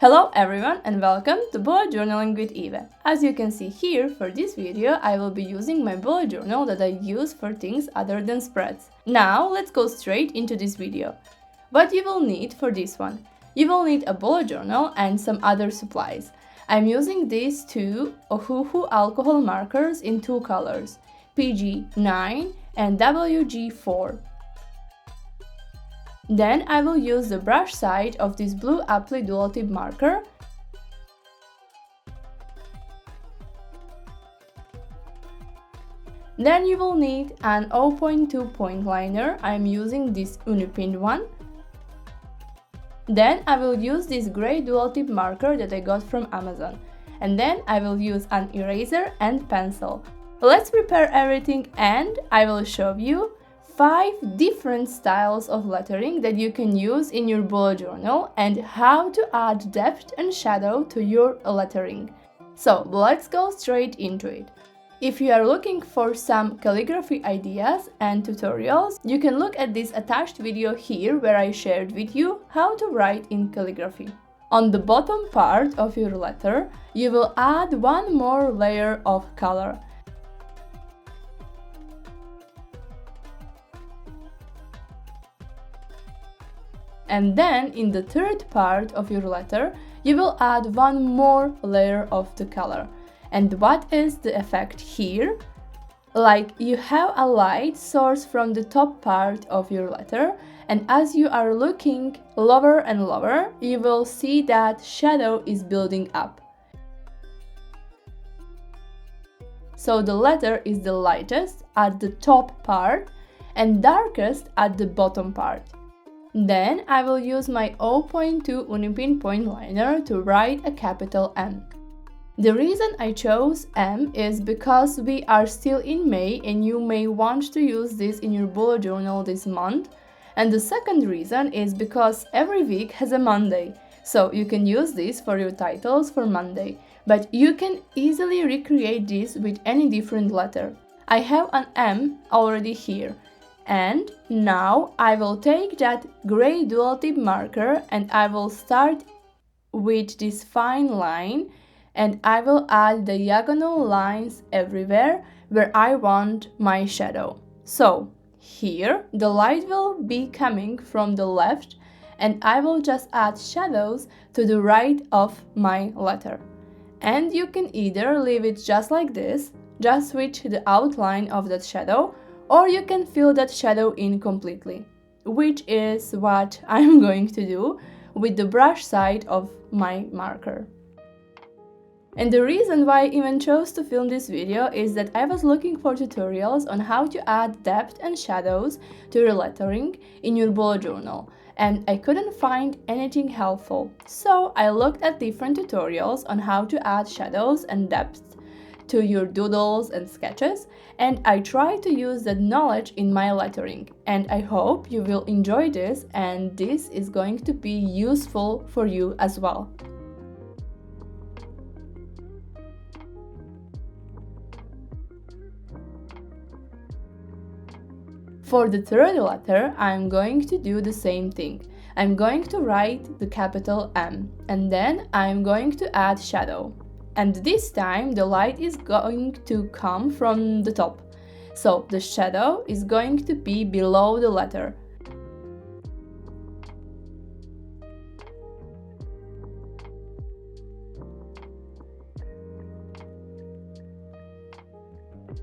Hello everyone and welcome to bullet journaling with Eva. As you can see here, for this video I will be using my bullet journal that I use for things other than spreads. Now let's go straight into this video. What you will need for this one? You will need a bullet journal and some other supplies. I'm using these two Ohuhu alcohol markers in two colors, PG9 and WG4. Then I will use the brush side of this blue Apli dual tip marker. Then you will need an 0.2 point liner. I'm using this Unipin one. Then I will use this gray dual tip marker that I got from Amazon. And then I will use an eraser and pencil. Let's prepare everything and I will show you 5 different styles of lettering that you can use in your bullet journal and how to add depth and shadow to your lettering. So let's go straight into it. If you are looking for some calligraphy ideas and tutorials, you can look at this attached video here where I shared with you how to write in calligraphy. On the bottom part of your letter, you will add one more layer of color. And then in the third part of your letter, you will add one more layer of the color. And what is the effect here? Like you have a light source from the top part of your letter, and as you are looking lower and lower, you will see that shadow is building up. So the letter is the lightest at the top part and darkest at the bottom part. Then I will use my 0.2 Unipin point liner to write a capital M. The reason I chose M is because we are still in May and you may want to use this in your bullet journal this month. And the second reason is because every week has a Monday, so you can use this for your titles for Monday. But you can easily recreate this with any different letter. I have an M already here. And now I will take that gray dual tip marker and I will start with this fine line and I will add diagonal lines everywhere where I want my shadow. So here the light will be coming from the left and I will just add shadows to the right of my letter. And you can either leave it just like this, just switch the outline of that shadow, or you can fill that shadow in completely, which is what I'm going to do with the brush side of my marker. And the reason why I even chose to film this video is that I was looking for tutorials on how to add depth and shadows to your lettering in your bullet journal, and I couldn't find anything helpful. So I looked at different tutorials on how to add shadows and depth to your doodles and sketches, and I try to use that knowledge in my lettering, and I hope you will enjoy this and this is going to be useful for you as well. For the third letter, I'm going to do the same thing. I'm going to write the capital M and then I'm going to add shadow. And this time the light is going to come from the top. So the shadow is going to be below the letter.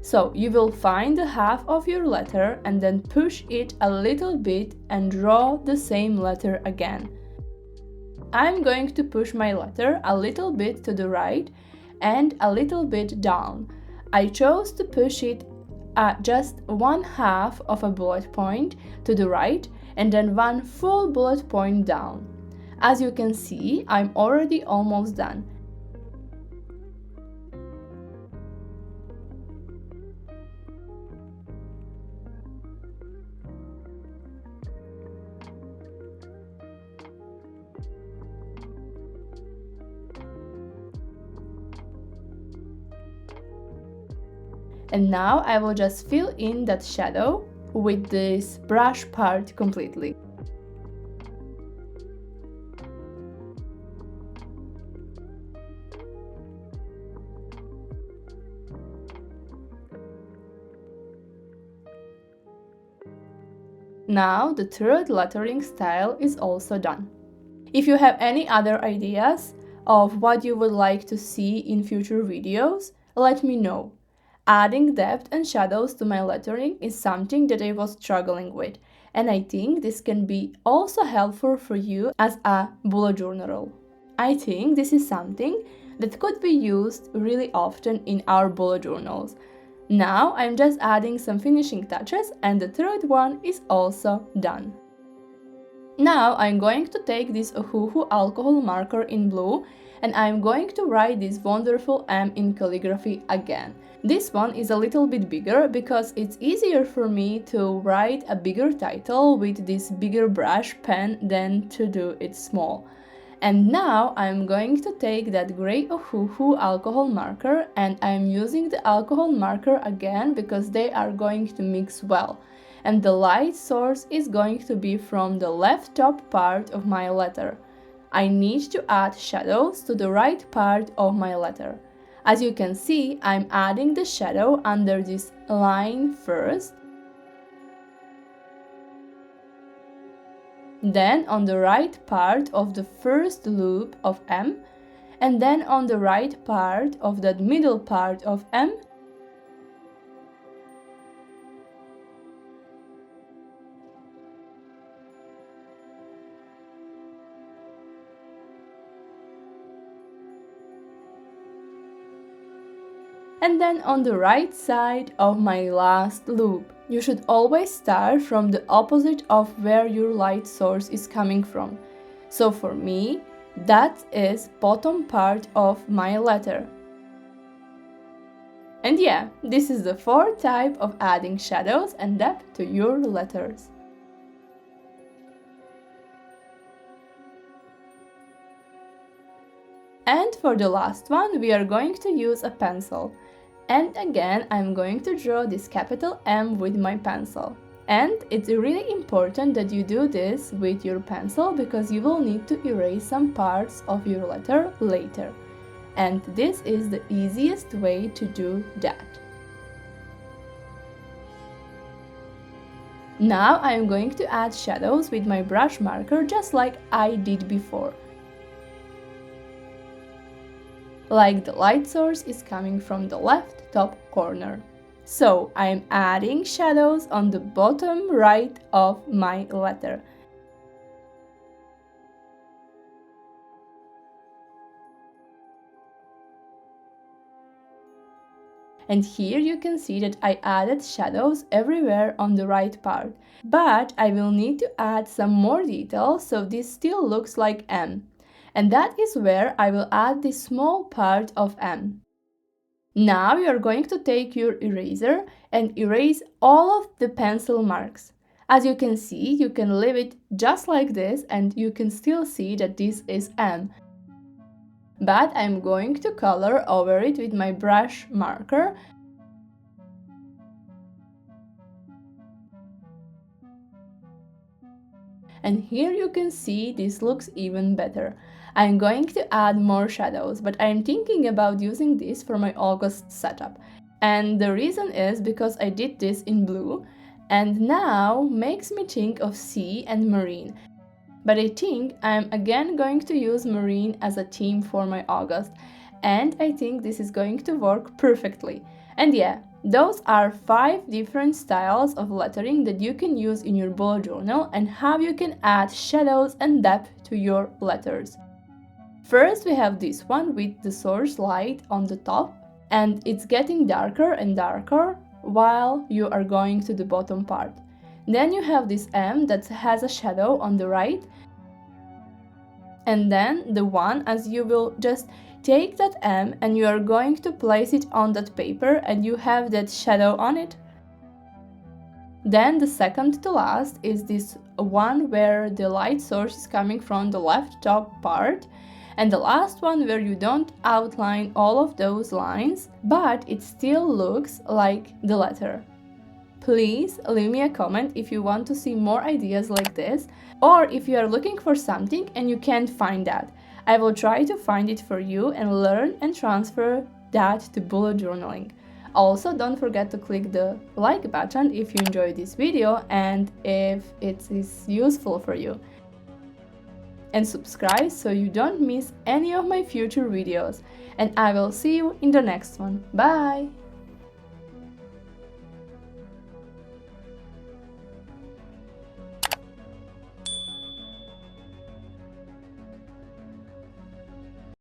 So you will find the half of your letter and then push it a little bit and draw the same letter again. I'm going to push my letter a little bit to the right and a little bit down. I chose to push it just 1/2 of a bullet point to the right and then one full bullet point down. As you can see, I'm already almost done. And now I will just fill in that shadow with this brush part completely. Now the third lettering style is also done. If you have any other ideas of what you would like to see in future videos, let me know. Adding depth and shadows to my lettering is something that I was struggling with, and I think this can be also helpful for you as a bullet journaler. I think this is something that could be used really often in our bullet journals. Now I'm just adding some finishing touches and the third one is also done. Now I'm going to take this Ohuhu alcohol marker in blue and I'm going to write this wonderful M in calligraphy again. This one is a little bit bigger because it's easier for me to write a bigger title with this bigger brush pen than to do it small. And now I'm going to take that gray Ohuhu alcohol marker and I'm using the alcohol marker again because they are going to mix well. And the light source is going to be from the left top part of my letter. I need to add shadows to the right part of my letter. As you can see, I'm adding the shadow under this line first, then on the right part of the first loop of M, and then on the right part of that middle part of M, and then on the right side of my last loop. You should always start from the opposite of where your light source is coming from. So for me, that is bottom part of my letter. And yeah, this is the fourth type of adding shadows and depth to your letters. And for the last one, we are going to use a pencil. And again, I'm going to draw this capital M with my pencil. And it's really important that you do this with your pencil because you will need to erase some parts of your letter later. And this is the easiest way to do that. Now I'm going to add shadows with my brush marker just like I did before. Like the light source is coming from the left top corner. So I'm adding shadows on the bottom right of my letter. And here you can see that I added shadows everywhere on the right part. But I will need to add some more details so this still looks like M. And that is where I will add this small part of M. Now you are going to take your eraser and erase all of the pencil marks. As you can see, you can leave it just like this and you can still see that this is M. But I'm going to color over it with my brush marker. And here you can see this looks even better. I'm going to add more shadows, but I'm thinking about using this for my August setup. And the reason is because I did this in blue, and now makes me think of sea and marine. But I think I'm again going to use marine as a theme for my August, and I think this is going to work perfectly. And yeah, those are 5 different styles of lettering that you can use in your bullet journal and how you can add shadows and depth to your letters. First we have this one with the source light on the top, and it's getting darker and darker while you are going to the bottom part. Then you have this M that has a shadow on the right, and then the one as you will just take that M and you are going to place it on that paper and you have that shadow on it. Then the second to last is this one where the light source is coming from the left top part, and the last one where you don't outline all of those lines, but it still looks like the letter. Please leave me a comment if you want to see more ideas like this, or if you are looking for something and you can't find that. I will try to find it for you and learn and transfer that to bullet journaling. Also, don't forget to click the like button if you enjoyed this video and if it is useful for you. And subscribe so you don't miss any of my future videos. And I will see you in the next one. Bye!